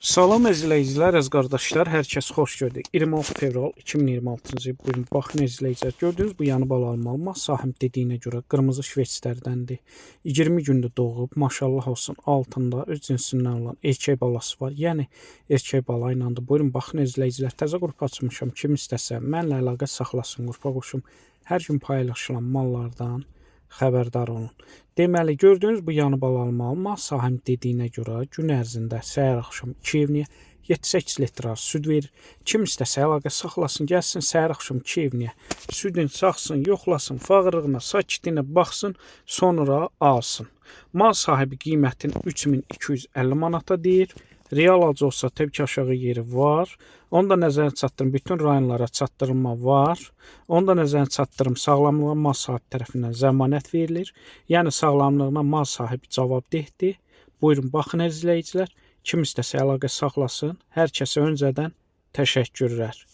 Salam izləyicilər, əziz qardaşlar, hər kəs xoş gördük. 26 fevral 2026-cı il. Bugün baxın izləyicilər, gördüyünüz bu yanı bal almalı sahib dediyinə görə qırmızı şveçlərdəndir. 20 gündə doğub, maşallah olsun, altında öz cinsindən olan erkək balası var. Yəni erkək bala ilandır. Buyurun baxın izləyicilər, təzə qrup açmışam. Kim istəsə mənlə əlaqə saxlasın, qrupa qoşum. Hər gün paylaşılan mallardan xəbərdar olun. Deməli, gördüyünüz bu yanı bal almalı sahib dediyinə görə gün ərzində səhər axşam 2 evniyə 7-8 litr süd verir. Kim istəsə əlaqə saxlasın, gəlsin səhər axşam 2 evniyə südün saxsın, yoxlasın, fağırlığına, sakitliyinə baxsın, sonra alsın. Mal sahibi qiymətini 3250 manata deyir. Real alıcı olsa təbii ki aşağı yeri var. Onu da nəzərə çatdırım, bütün rayonlara çatdırılma var. Onu da nəzərə çatdırım, sağlamlığa mal sahibi tərəfindən zəmanət verilir. Yəni sağlamlığına mal sahibi cavabdehdir. Buyurun baxın izləyicilər, kim istəsə əlaqə saxlasın. Hər kəsə öncədən təşəkkürlər.